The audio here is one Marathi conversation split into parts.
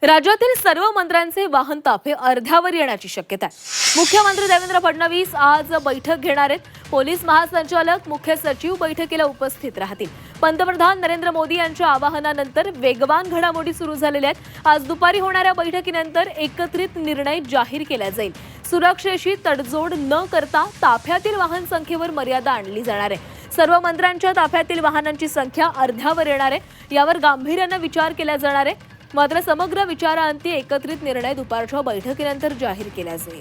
राज्यातील सर्व मंत्र्यांचे वाहन ताफे अर्ध्यावर येण्याची शक्यता आहे। मुख्यमंत्री देवेंद्र फडणवीस आज बैठक घेणार आहेत। पोलीस महासंचालक, मुख्य सचिव बैठकीला उपस्थित राहतील। पंतप्रधान नरेंद्र मोदी यांच्या आवाहनानंतर वेगवान घडामोडी सुरू झालेल्या आहेत। आज दुपारी होणाऱ्या बैठकीनंतर एकत्रित निर्णय जाहीर केला जाईल। सुरक्षेशी तडजोड न करता ताफ्यातील वाहन संख्येवर मर्यादा आणली जाणार आहे। सर्व मंत्र्यांच्या ताफ्यातील वाहनांची संख्या अर्ध्यावर येणार आहे। यावर गांभीर्याने विचार केला जाणार आहे। मात्र समग्र विचारांती एकत्रित निर्णय दुपारच्या बैठकीनंतर जाहीर केला जाईल।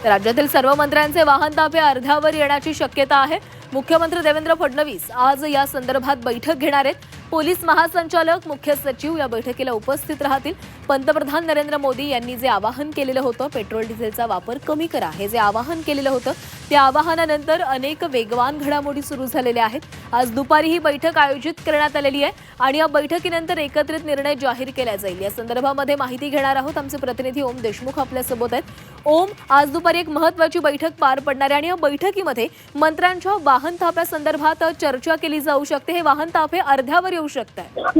राज्यातील सर्व मंत्र्यांचे वाहन ताफे अर्ध्यावर येण्याची शक्यता आहे। मुख्यमंत्री देवेंद्र फडणवीस आज या संदर्भात बैठक घेणार आहेत। पोलीस महासंचालक, मुख्य सचिव या बैठकीला उपस्थित राहतील। पंतप्रधान नरेंद्र मोदी यांनी जे आवाहन केलेलं होतं, पेट्रोल डिझेलचा वापर कमी करा, हे जे आवाहन केलेलं होतं, त्या आवाहनानंतर अनेक वेगवान घडामोडी सुरू झालेल्या आहेत। आज दुपारी ही बैठक आयोजित करण्यात आलेली आहे आणि या बैठकीनंतर एकत्रित निर्णय जाहीर केला जाईल। या संदर्भामध्ये माहिती घेणार आहोत। आमचे प्रतिनिधी ओम देशमुख आपल्यासोबत आहेत। ओम, आज दुपारी एक महत्त्वाची बैठक पार पडणार आहे आणि या बैठकीमध्ये मंत्र्यांच्या वाहन ताफ्यासंदर्भात चर्चा केली जाऊ शकते। हे वाहन ताफे अर्ध्यावर येऊ शकतात।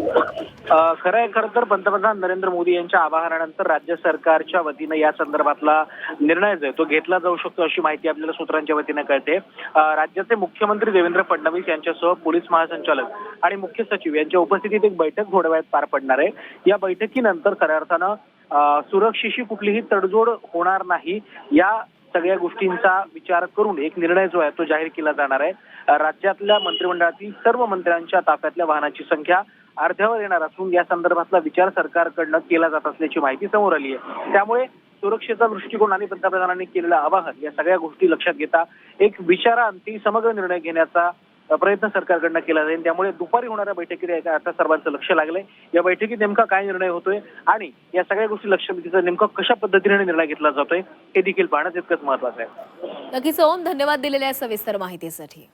खरं तर पंतप्रधान नरेंद्र मोदी यांच्या आवाहनानंतर राज्य सरकारच्या वतीने या संदर्भातला निर्णय जो आहे तो घेतला जाऊ शकतो, अशी माहिती आपल्याला सूत्रांच्या वतीने कळते। राज्याचे मुख्यमंत्री देवेंद्र फडणवीस यांच्यासह पोलीस महासंचालक आणि मुख्य सचिव यांच्या उपस्थितीत एक बैठक थोड्या वेळात पार पडणार आहे। या बैठकीनंतर खऱ्या अर्थानं सुरक्षेशी कुठलीही तडजोड होणार नाही, या सगळ्या गोष्टींचा विचार करून एक निर्णय जो आहे तो जाहीर केला जाणार आहे। राज्यातल्या मंत्रिमंडळातील सर्व मंत्र्यांच्या ताफ्यातल्या वाहनांची संख्या अर्ध्यावर येणार असून या संदर्भातला विचार सरकारकडनं केला जात असल्याची माहिती समोर आली आहे। त्यामुळे सुरक्षेचा दृष्टिकोन आणि पंतप्रधानांनी केलेलं आवाहन या सगळ्या गोष्टी लक्षात घेता एक विचारांती समग्र निर्णय घेण्याचा प्रयत्न सरकारकडनं केला जाईल। त्यामुळे दुपारी होणाऱ्या बैठकीत आता सर्वांचं लक्ष लागलंय या बैठकीत नेमका काय निर्णय होतोय आणि या सगळ्या गोष्टी लक्षात घेता नेमका कशा पद्धतीने निर्णय घेतला जातोय हे देखील पाहणं तितकंच महत्त्वाचं आहे। नक्कीच ओम, धन्यवाद दिलेल्या सविस्तर माहितीसाठी।